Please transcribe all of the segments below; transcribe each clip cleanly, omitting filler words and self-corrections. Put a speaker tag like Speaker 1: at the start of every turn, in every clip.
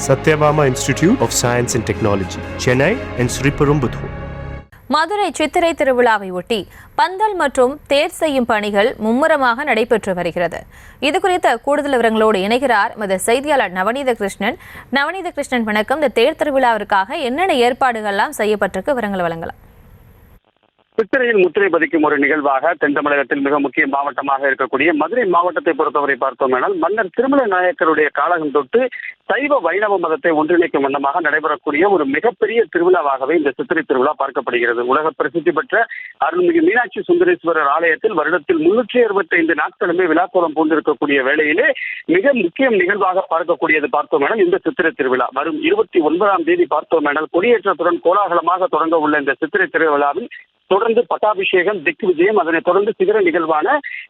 Speaker 1: Satyabama Institute of Science and Technology, Chennai and Sriperumbudur.
Speaker 2: Madurai சித்திரை திருவிழாவை ஒட்டி பந்தல் மற்றும் தேர் செய்யும் பணிகள் மும்முரமாக நடைபெற்று வருகிறது. இதுகுறித்த கூடுதல் விவரங்களோடு இணைகிறார் செய்தியாளர் நவநீத கிருஷ்ணன். வணக்கம். இந்த தேர் திருவிழாவிற்காக என்னென்ன ஏற்பாடுகள்லாம் செய்யப்பட்டிருக்கு, விவரங்களை வழங்கலாம்.
Speaker 3: சித்திரையில் முத்திரை பதிக்கும் ஒரு நிகழ்வாக தென் தமிழகத்தில் மிக முக்கிய மாவட்டமாக இருக்கக்கூடிய மதுரை மாவட்டத்தை பொறுத்தவரை பார்த்தோமேனால் மன்னர் திருமலை நாயக்கருடைய காலகம் தொட்டு சைவ வைணவ மதத்தை ஒன்றிணைக்கும் வண்ணமாக நடைபெறக்கூடிய ஒரு மிகப்பெரிய திருவிழாவாகவே இந்த சித்திரை திருவிழா பார்க்கப்படுகிறது. உலக பிரசித்தி பெற்ற அருள்மிகு மீனாட்சி சுந்தரேஸ்வரர் ஆலயத்தில் வருடத்தில் 365 நாட்களுமே விழாக்கோலம் பூண்டிருக்கக்கூடிய வேளையிலே மிக முக்கிய நிகழ்வாக பார்க்கக்கூடியது பார்த்தோமேனால் இந்த சித்திரை திருவிழா. வரும் 29ஆம் தேதி பார்த்தோமேனால் கொடியேற்றத்துடன் கோலாகலமாக தொடங்க உள்ள இந்த சித்திரை திருவிழாவில் தொடர்ந்து பட்டாபிஷேகம், திக்கு விஜயம், அதனைத் தொடர்ந்து சிகர நிகழ்வான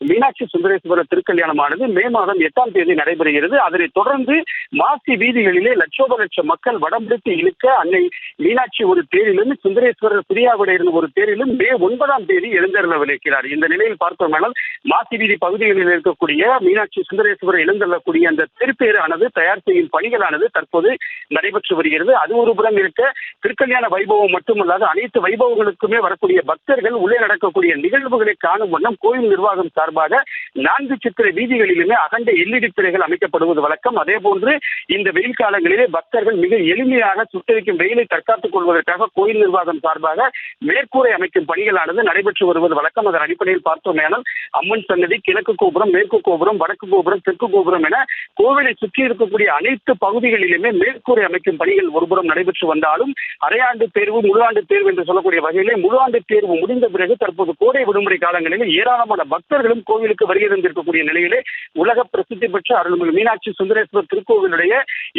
Speaker 3: மீனாட்சி சுந்தரேஸ்வரர் திருக்கல்யாணமானது மே மாதம் 8ஆம் தேதி நடைபெறுகிறது. அதனைத் தொடர்ந்து மாசி வீதிகளிலே லட்சோப லட்சம் மக்கள் வடம்பிடித்து இழுக்க அன்னை மீனாட்சி ஒரு தேரிலும் சுந்தரேஸ்வரர் பிரியாவிடையிலும் ஒரு தேரிலும் மே 9ஆம் தேதி எழுந்தருள விளைக்கிறார். இந்த நிலையில் பார்த்தோம்னால் மாசி வீதி பகுதிகளில் இருக்கக்கூடிய மீனாட்சி சுந்தரேஸ்வரர் எழுந்தள்ளக்கூடிய அந்த திருப்பேரானது தயார் செய்யும் பணிகளானது தற்போது நடைபெற்று வருகிறது. அது ஒரு புறம் இருக்க திருக்கல்யாண வைபவம் மட்டுமல்லாது அனைத்து வைபவங்களுக்குமே வரக்கூடிய பக்தர்கள் உள்ளே நடக்கக்கூடிய நிகழ்வுகளை காணும் வண்ணம் கோயில் நிர்வாகம் சார்பாக 4 சித்திரை வீதிகளிலுமே அகண்ட LED திரைகள் அமைக்கப்படுவது வழக்கம். அதே போன்று இந்த வெயில் காலங்களிலே பக்தர்கள் மிக எளிமையாக சுட்டரிக்கும் வெயிலை தற்காத்துக் கொள்வதற்காக கோயில் நிர்வாகம் சார்பாக மேற்கூரை அமைக்கும் பணிகளானது நடைபெற்று வருவது வழக்கம். அதன் அடிப்படையில் பார்த்தோமேனால் அம்மன் சன்னதி, கிழக்கு கோபுரம், மேற்கு கோபுரம், வடக்கு கோபுரம், தெற்கு கோபுரம் என கோவிலை சுற்றி இருக்கக்கூடிய அனைத்து பகுதிகளிலுமே மேற்கூரை அமைக்கும் பணிகள் ஒருபுறம் நடைபெற்று வந்தாலும் அரையாண்டு தேர்வு, முழு ஆண்டு தேர்வு என்று சொல்லக்கூடிய வகையிலே முழு ஆண்டு தேர்வு முடிந்த பிறகு தற்போது கோடை விடுமுறை காலங்களில் ஏராளமான பக்தர்களும் கோவிலுக்கு வருகை தந்திருக்கக்கூடிய நிலையிலே உலக பிரசித்தி பெற்ற அருள்மிகு மீனாட்சி சுந்தரேஸ்வரர் திருக்கோவிலுடைய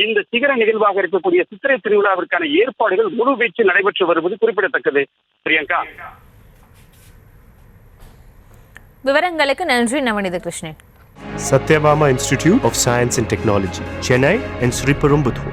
Speaker 3: இந்த சிகர நிகழ்வாக இருக்கக்கூடிய சித்திரை திருவிழாவிற்கான ஏற்பாடுகள் முழு வீச்சில் நடைபெற்று வருவது குறிப்பிடத்தக்கது. பிரியங்கா,
Speaker 2: விவரங்களுக்கு நன்றி Navaneetha Krishnan.
Speaker 1: Satyabama Institute of Science and Technology, Chennai and Sriperumbudur.